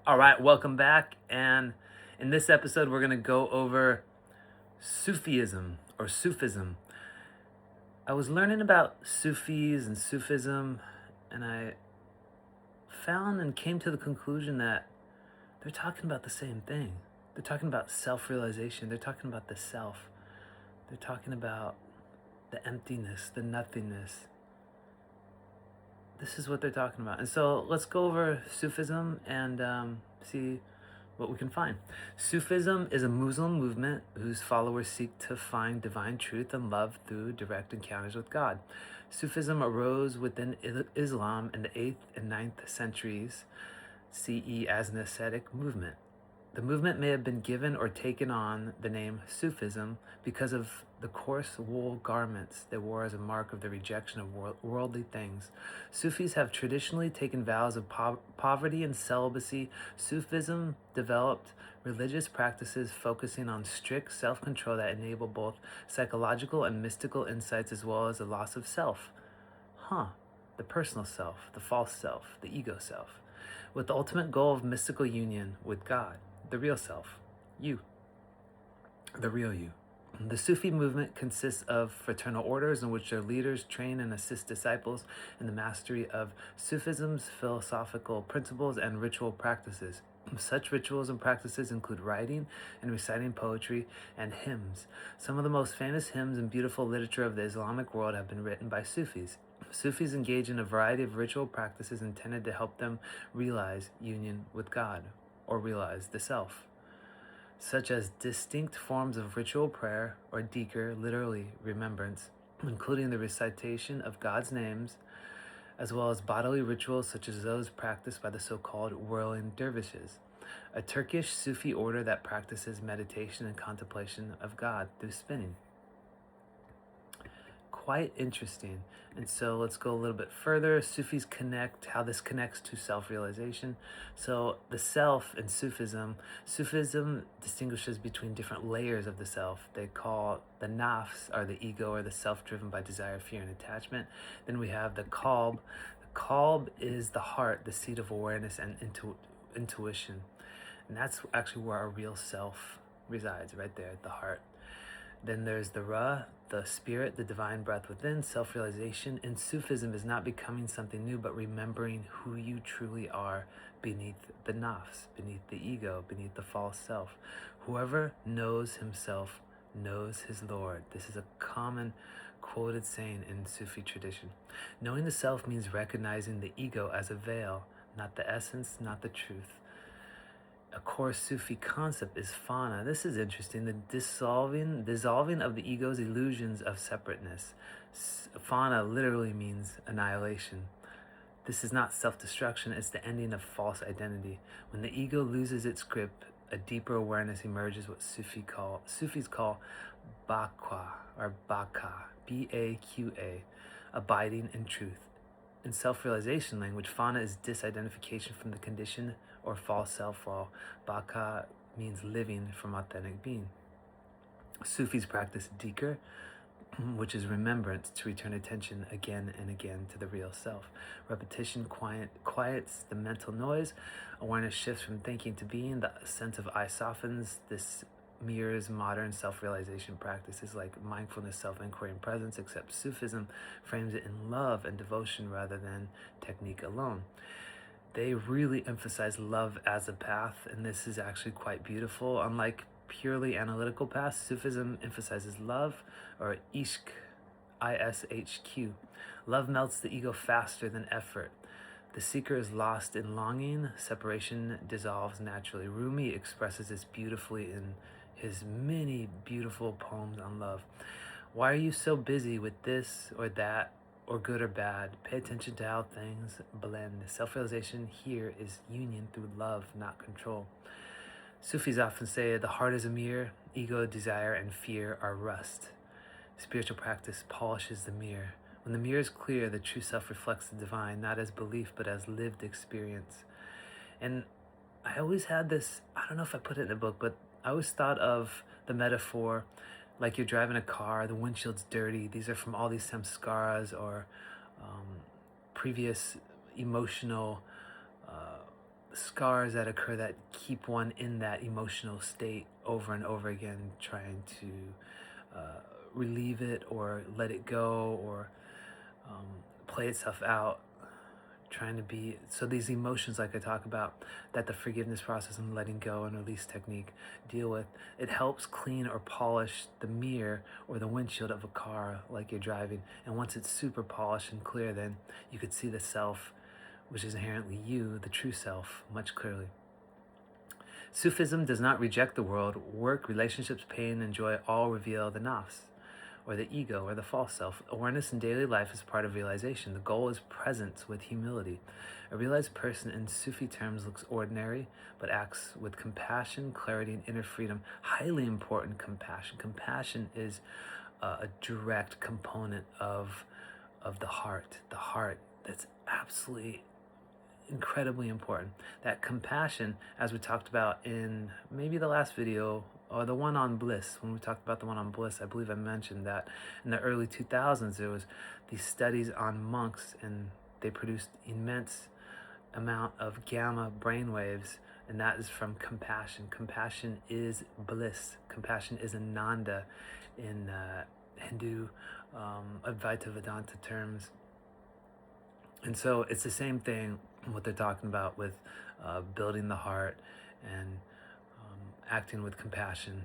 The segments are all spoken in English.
All right, welcome back. And in this episode, we're going to go over Sufism or Sufism. I was learning about Sufis and Sufism, and I found and came to the conclusion that they're talking about the same thing. They're talking about self-realization. They're talking about the self. They're talking about the emptiness, the nothingness. This is what they're talking about. And so let's go over Sufism and see what we can find. Sufism is a Muslim movement whose followers seek to find divine truth and love through direct encounters with God. Sufism arose within Islam in the 8th and 9th centuries CE as an ascetic movement. The movement may have been given or taken on the name Sufism because of the coarse wool garments they wore as a mark of the rejection of worldly things. Sufis have traditionally taken vows of poverty and celibacy. Sufism developed religious practices focusing on strict self-control that enable both psychological and mystical insights as well as the loss of self. The personal self, the false self, the ego self, with the ultimate goal of mystical union with God. The real self, you, the real you. The Sufi movement consists of fraternal orders in which their leaders train and assist disciples in the mastery of Sufism's philosophical principles and ritual practices. Such rituals and practices include writing and reciting poetry and hymns. Some of the most famous hymns and beautiful literature of the Islamic world have been written by Sufis. Sufis engage in a variety of ritual practices intended to help them realize union with God, or realize the self, such as distinct forms of ritual prayer, or dhikr, literally remembrance, including the recitation of God's names, as well as bodily rituals such as those practiced by the so-called whirling dervishes, a Turkish Sufi order that practices meditation and contemplation of God through spinning. Quite interesting. And so let's go a little bit further. Sufis connect how this connects to self-realization. So the self in Sufism distinguishes between different layers of the self. They call the nafs, or the ego, or the self driven by desire, fear, and attachment. Then we have the qalb. The qalb is the heart, the seat of awareness and intuition. And that's actually where our real self resides, right there at the heart. Then there's the Ra, the spirit, the divine breath within. Self-realization in Sufism is not becoming something new, but remembering who you truly are beneath the nafs, beneath the ego, beneath the false self. Whoever knows himself knows his Lord. This is a common quoted saying in Sufi tradition. Knowing the self means recognizing the ego as a veil, not the essence, not the truth. A core Sufi concept is Fana. This is interesting. The dissolving of the ego's illusions of separateness. Fana literally means annihilation. This is not self-destruction, it's the ending of false identity. When the ego loses its grip, a deeper awareness emerges, what Sufis call Baqa, or Baqa, B-A-Q-A, abiding in truth. In self-realization language, Fana is disidentification from the conditioned or false self, while Baqa means living from authentic being. Sufis practice dhikr, which is remembrance, to return attention again and again to the real self. Repetition quiets the mental noise. Awareness shifts from thinking to being. The sense of I softens. This mirrors modern self-realization practices like mindfulness, self-inquiry, and presence, except Sufism frames it in love and devotion rather than technique alone. They really emphasize love as a path, and this is actually quite beautiful. Unlike purely analytical paths, Sufism emphasizes love, or ishq, I-S-H-Q. Love melts the ego faster than effort. The seeker is lost in longing. Separation dissolves naturally. Rumi expresses this beautifully in his many beautiful poems on love. Why are you so busy with this or that, or good or bad? Pay attention to how things blend. Self-realization here is union through love, not control. Sufis often say the heart is a mirror, ego, desire, and fear are rust. Spiritual practice polishes the mirror. When the mirror is clear, the true self reflects the divine, not as belief, but as lived experience. And I always had this, I don't know if I put it in a book, but I always thought of the metaphor like you're driving a car, the windshield's dirty. These are from all these samskaras or previous emotional scars that occur that keep one in that emotional state over and over again, trying to relieve it or let it go, or play itself out, trying to be. So these emotions, like I talk about, that the forgiveness process and letting go and release technique deal with, it helps clean or polish the mirror or the windshield of a car like you're driving. And once it's super polished and clear, then you could see the self, which is inherently you, the true self, much clearly. Sufism does not reject the world. Work, relationships, pain, and joy all reveal the nafs, or the ego, or the false self. Awareness in daily life is part of realization. The goal is presence with humility. A realized person in Sufi terms looks ordinary, but acts with compassion, clarity, and inner freedom. Highly important compassion. Compassion is a direct component of the heart. The heart, that's absolutely incredibly important. That compassion, as we talked about in maybe the last video, or the one on bliss. When we talked about the one on bliss, I believe I mentioned that in the early 2000s there was these studies on monks, and they produced immense amount of gamma brainwaves, and that is from compassion. Compassion is bliss. Compassion is ananda in Hindu Advaita Vedanta terms. And so it's the same thing, what they're talking about with building the heart and acting with compassion.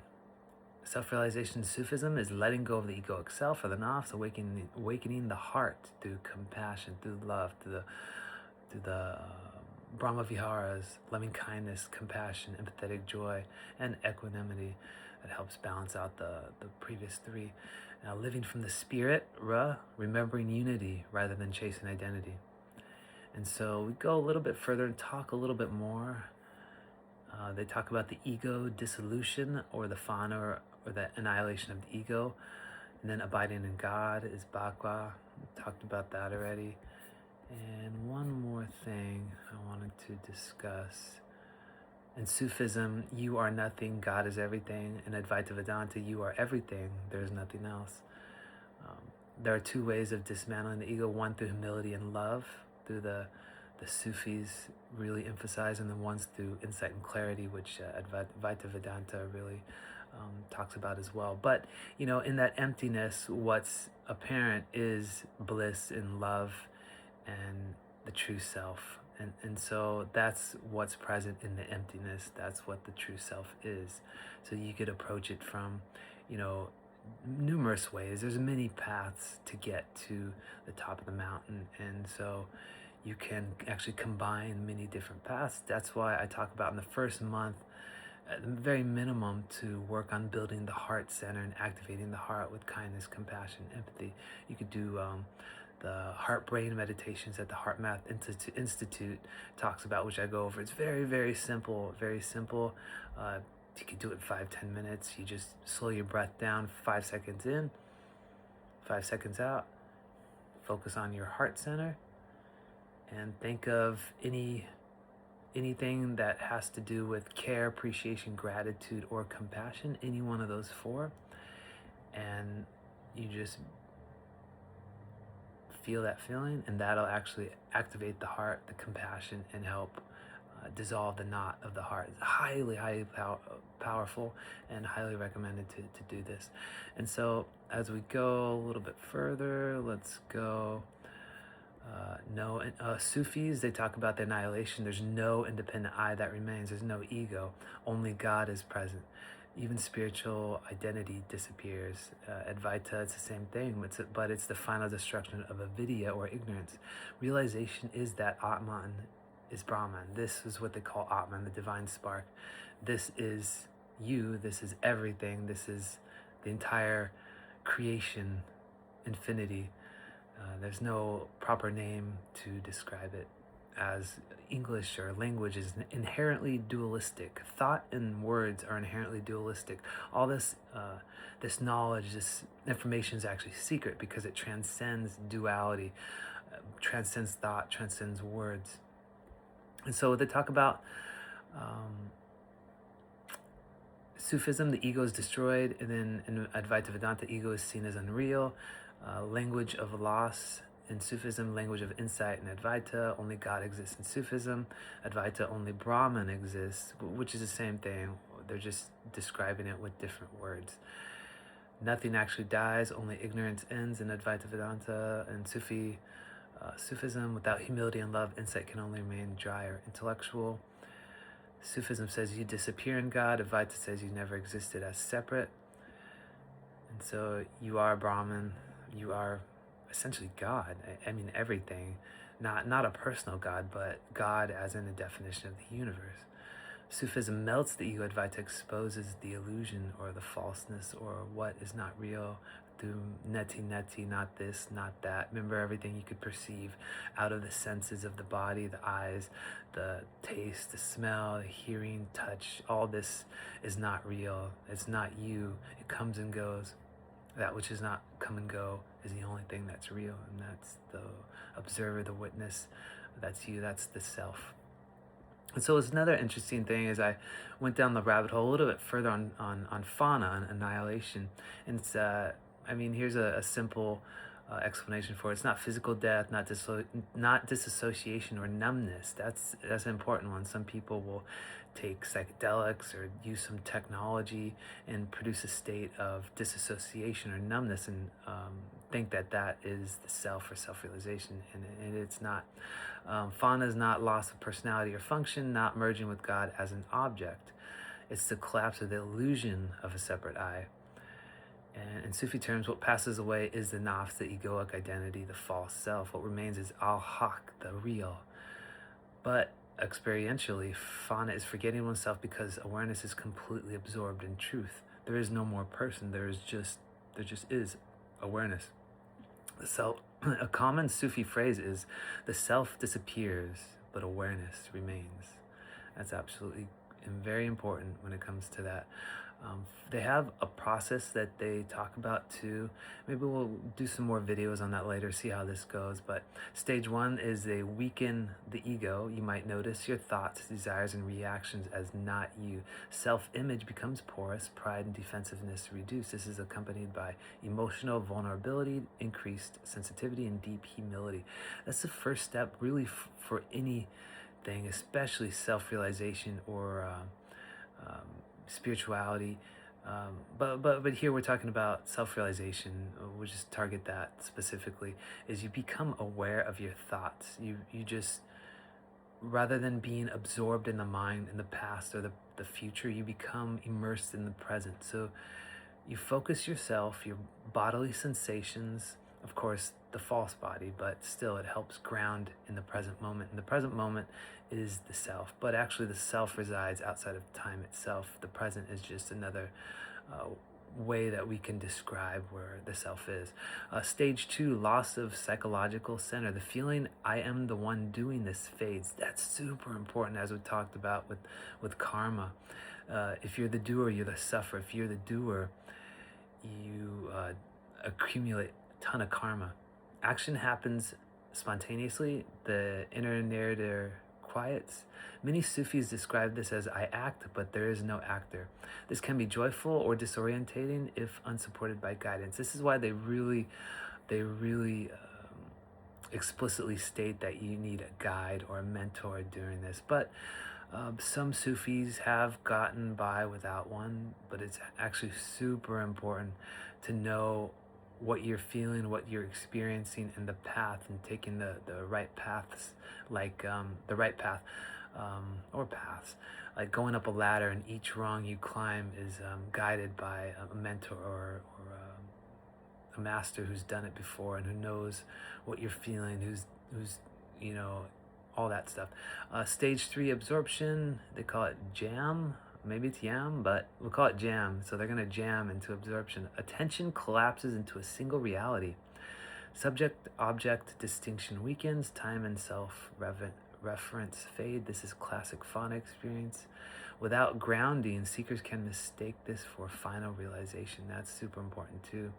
Self-realization in Sufism is letting go of the egoic self, or the nafs, awakening the heart through compassion, through love, through the Brahma Viharas, loving kindness, compassion, empathetic joy, and equanimity that helps balance out the previous three. Now, living from the spirit, remembering unity rather than chasing identity. And so we go a little bit further and talk a little bit more. They talk about the ego dissolution, or the Fana, or the annihilation of the ego. And then abiding in God is Baqa. We talked about that already. And one more thing I wanted to discuss. In Sufism, you are nothing, God is everything. In Advaita Vedanta, you are everything, there's nothing else. There are two ways of dismantling the ego: one through humility and love, through the Sufis really emphasize, and then one's through insight and clarity, which Advaita Vedanta really talks about as well. But, you know, in that emptiness, what's apparent is bliss and love and the true self. And so that's what's present in the emptiness. That's what the true self is. So you could approach it from, you know, numerous ways. There's many paths to get to the top of the mountain. And so you can actually combine many different paths. That's why I talk about in the first month, at the very minimum, to work on building the heart center and activating the heart with kindness, compassion, empathy. You could do the heart brain meditations that the Heart Math Institute talks about, which I go over. It's very, very simple, very simple. You can do it in 5-10 minutes. You just slow your breath down, 5 seconds in, 5 seconds out. Focus on your heart center and think of anything that has to do with care, appreciation, gratitude, or compassion, any one of those four. And you just feel that feeling, and that'll actually activate the heart, the compassion, and help dissolve the knot of the heart. It's highly, highly powerful, and highly recommended to do this. And so as we go a little bit further, let's go. Sufis, they talk about the annihilation. There's no independent I that remains. There's no ego. Only God is present. Even spiritual identity disappears. Advaita, it's the same thing, but it's the final destruction of avidya, or ignorance. Realization is that Atman is Brahman. This is what they call Atman, the divine spark. This is you. This is everything. This is the entire creation, infinity. There's no proper name to describe it, as English or language is inherently dualistic. Thought and words are inherently dualistic. All this knowledge, this information is actually secret, because it transcends duality, transcends thought, transcends words. And so they talk about Sufism, the ego is destroyed, and then in Advaita Vedanta, ego is seen as unreal. Language of loss in Sufism, language of insight and Advaita. Only God exists in Sufism. Advaita, only Brahman exists, which is the same thing. They're just describing it with different words. Nothing actually dies, only ignorance ends in Advaita Vedanta. And Sufism, without humility and love, insight can only remain dry or intellectual. Sufism says you disappear in God. Advaita says you never existed as separate. And so you are Brahman. You are essentially God. I mean, everything. Not a personal God, but God as in the definition of the universe. Sufism melts the ego. Advaita exposes the illusion or the falseness or what is not real through neti, not this, not that. Remember, everything you could perceive out of the senses of the body, the eyes, the taste, the smell, the hearing, touch. All this is not real. It's not you. It comes and goes. That which is not come and go is the only thing that's real, and that's the observer, the witness. That's you. That's the self. And so it's another interesting thing is I went down the rabbit hole a little bit further on Fana, on annihilation. And it's, here's a simple explanation for it. It's not physical death, not disassociation or numbness. That's an important one. Some people will take psychedelics or use some technology and produce a state of disassociation or numbness and think that is the self or self-realization, and it's not. Fana is not loss of personality or function, not merging with God as an object. It's the collapse of the illusion of a separate I. And in Sufi terms, what passes away is the nafs, the egoic identity, the false self. What remains is al-haq, the real. But experientially, Fana is forgetting oneself because awareness is completely absorbed in truth. There is no more person. There just is awareness. The self. A common Sufi phrase is, the self disappears, but awareness remains. That's absolutely very important when it comes to that. They have a process that they talk about too. Maybe we'll do some more videos on that later, see how this goes. But stage 1 is they weaken the ego. You might notice your thoughts, desires, and reactions as not you. Self-image becomes porous, pride and defensiveness reduce. This is accompanied by emotional vulnerability, increased sensitivity, and deep humility. That's the first step really for anything, especially self-realization or spirituality, but here we're talking about self-realization. We'll just target that specifically. Is you become aware of your thoughts. You just, rather than being absorbed in the mind, in the past or the future, you become immersed in the present. So you focus yourself, your bodily sensations, of course the false body, but still it helps ground in the present moment. And the present moment is the self, but actually the self resides outside of time itself. The present is just another way that we can describe where the self is. Stage 2, loss of psychological center. The feeling I am the one doing this fades. That's super important, as we talked about with karma. If you're the doer, you're the sufferer. If you're the doer, you accumulate a ton of karma. Action happens spontaneously. The inner narrator quiets. Many Sufis describe this as I act, but there is no actor. This can be joyful or disorientating if unsupported by guidance. This is why they really explicitly state that you need a guide or a mentor during this. But some Sufis have gotten by without one, but it's actually super important to know what you're feeling, what you're experiencing, and the path, and taking the right paths, like the right path or paths, like going up a ladder, and each rung you climb is guided by a mentor or a master who's done it before and who knows what you're feeling, who's all that stuff. Stage 3, absorption. They call it jam. Maybe it's yam, but we'll call it jam. So they're going to jam into absorption. Attention collapses into a single reality. Subject-object distinction weakens. Time and self-reference fade. This is classic Fana experience. Without grounding, seekers can mistake this for final realization. That's super important too.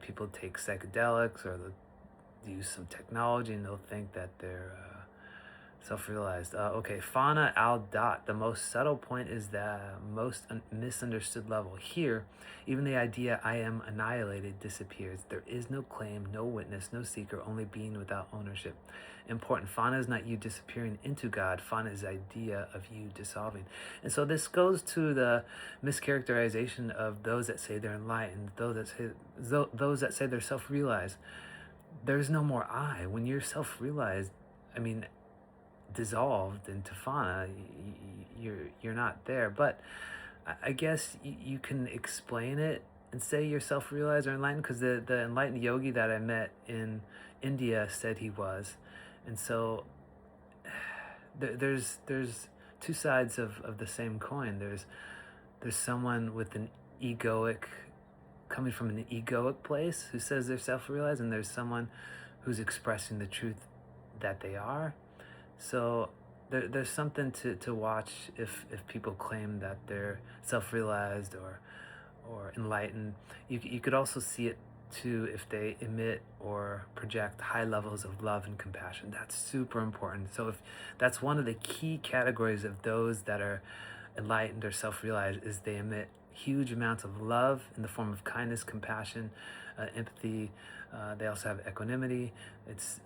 People take psychedelics or they'll use some technology and they'll think that they're Self-realized. Okay, Fana al dot. The most subtle point is the most misunderstood level. Here, even the idea I am annihilated disappears. There is no claim, no witness, no seeker, only being without ownership. Important. Fana is not you disappearing into God. Fana is the idea of you dissolving. And so this goes to the mischaracterization of those that say they're enlightened, those that say they're self-realized. There's no more I. When you're self-realized, I mean, dissolved into Fana, you're not there. But I guess you can explain it and say you're self-realized or enlightened, because the enlightened yogi that I met in India said he was. And so there's two sides of the same coin. There's someone with an egoic, coming from an egoic place, who says they're self-realized, and there's someone who's expressing the truth that they are. So there's something to watch if people claim that they're self-realized or enlightened. You could also see it too if they emit or project high levels of love and compassion. That's super important. So if that's one of the key categories of those that are enlightened or self-realized, is they emit huge amounts of love in the form of kindness, compassion, empathy. They also have equanimity. It's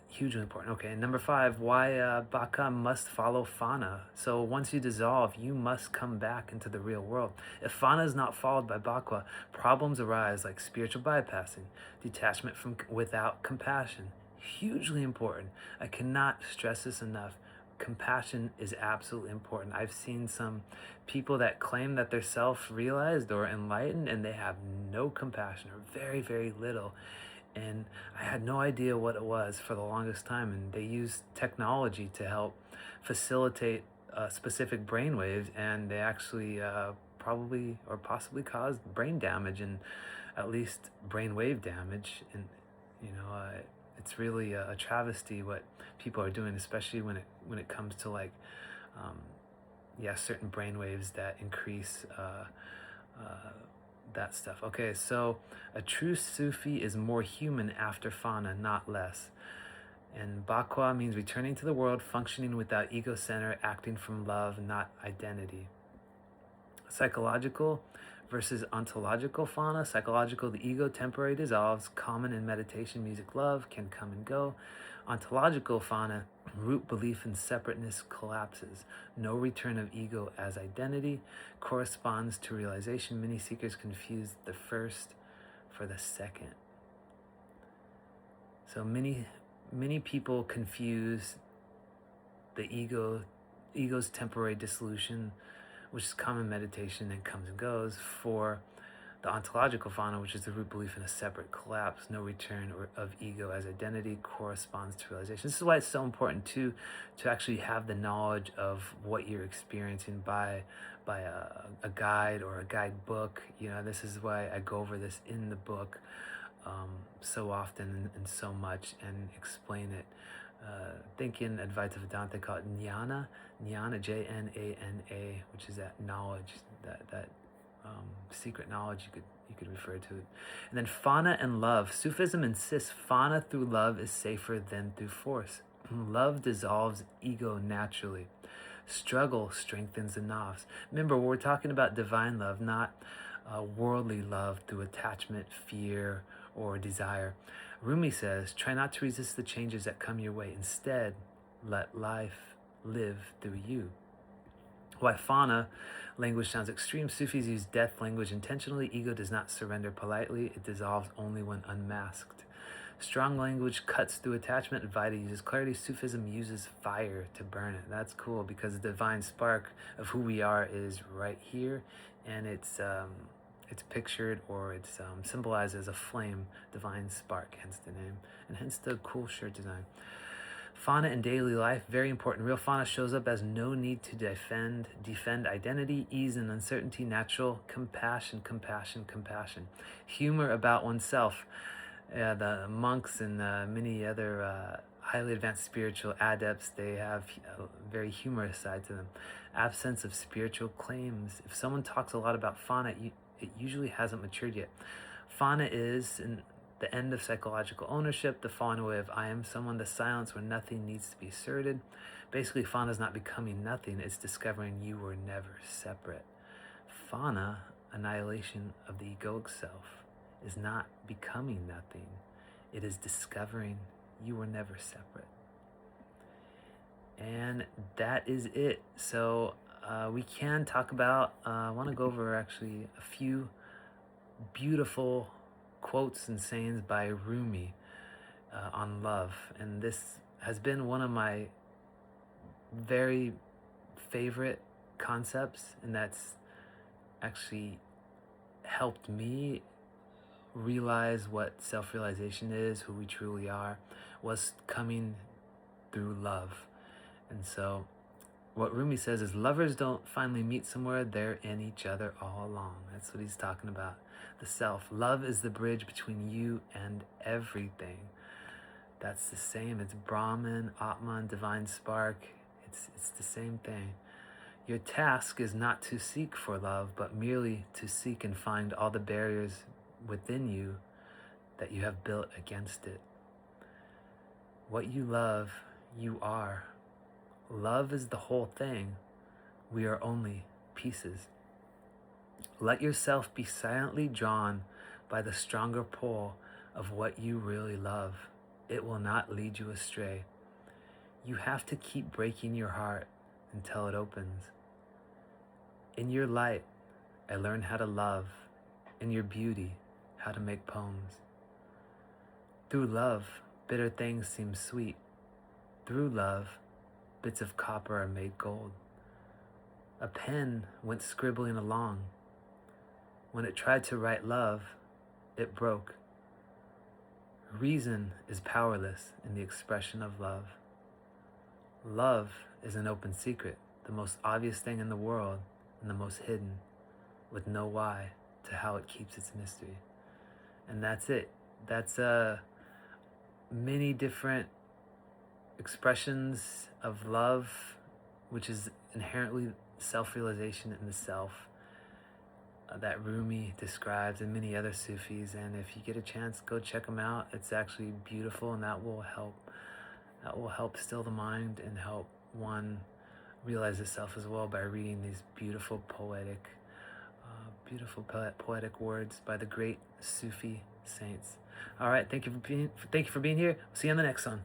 hugely important. Okay, and number 5, why Baqa must follow Fana. So once you dissolve, you must come back into the real world. If Fana is not followed by Baqa, problems arise like spiritual bypassing, detachment from without compassion. Hugely important. I cannot stress this enough. Compassion is absolutely important. I've seen some people that claim that they're self-realized or enlightened, and they have no compassion, or very, very little. And I had no idea what it was for the longest time. And they use technology to help facilitate specific brain waves, and they actually probably or possibly caused brain damage, and at least brain wave damage. And it's really a travesty what people are doing, especially when it comes to like certain brain waves that increase that stuff. Okay, so a true Sufi is more human after Fana, not less. And Baqa means returning to the world, functioning without ego center, acting from love, not identity. Psychological versus ontological Fana. Psychological, the ego temporarily dissolves, common in meditation, music, love, can come and go. Ontological Fana, root belief in separateness collapses. No return of ego as identity, corresponds to realization. Many seekers confuse the first for the second. So many people confuse the ego's temporary dissolution, which is common meditation and comes and goes, for the ontological Fana, which is the root belief in a separate collapse. No return of ego as identity, corresponds to realization. This is why it's so important to actually have the knowledge of what you're experiencing by a guide or a guidebook. This is why I go over this in the book so often and so much, and explain it. Thinking Advaita Vedanta, call it jnana, Jnana, which is that knowledge, that secret knowledge, you could refer to it. And then Fana and love. Sufism insists Fana through love is safer than through force. Love dissolves ego naturally. Struggle strengthens the nafs. Remember, we're talking about divine love, not worldly love through attachment, fear, or desire. Rumi says, try not to resist the changes that come your way. Instead, let life live through you. Why Fana language sounds extreme. Sufis use death language intentionally. Ego does not surrender politely. It dissolves only when unmasked. Strong language cuts through attachment. Advaita uses clarity. Sufism uses fire to burn it. That's cool, because the divine spark of who we are is right here, and it's pictured, or it's symbolized as a flame, divine spark, hence the name, and hence the cool shirt design. Fana in daily life, very important. Real Fana shows up as no need to defend identity, ease and uncertainty, natural compassion. Humor about oneself. The monks and many other highly advanced spiritual adepts, they have a very humorous side to them. Absence of spiritual claims. If someone talks a lot about Fana, it usually hasn't matured yet. Fana is, and the end of psychological ownership, the falling away of I am someone, the silence where nothing needs to be asserted. Basically, Fana is not becoming nothing, it's discovering you were never separate. Fana, annihilation of the egoic self, is not becoming nothing, it is discovering you were never separate. And that is it. So we can talk about, I want to go over actually a few beautiful quotes and sayings by Rumi on love. And this has been one of my very favorite concepts, and that's actually helped me realize what self-realization is, who we truly are, was coming through love. And so what Rumi says is, lovers don't finally meet somewhere, they're in each other all along. That's what he's talking about. The self. Love is the bridge between you and everything. That's the same. It's Brahman, Atman, divine spark. It's the same thing. Your task is not to seek for love, but merely to seek and find all the barriers within you that you have built against it. What you love, you are. Love is the whole thing. We are only pieces. Let yourself be silently drawn by the stronger pull of what you really love. It will not lead you astray. You have to keep breaking your heart until it opens. In your light, I learned how to love. In your beauty, how to make poems. Through love, bitter things seem sweet. Through love, bits of copper are made gold. A pen went scribbling along. When it tried to write love, it broke. Reason is powerless in the expression of love. Love is an open secret, the most obvious thing in the world and the most hidden, with no why to how it keeps its mystery. And that's it. That's many different expressions of love, which is inherently self-realization in the self, that Rumi describes, and many other Sufis. And if you get a chance, go check them out. It's actually beautiful, and that will help still the mind and help one realize itself as well by reading these beautiful poetic words by the great Sufi saints. All right, thank you for being here. See you on the next one.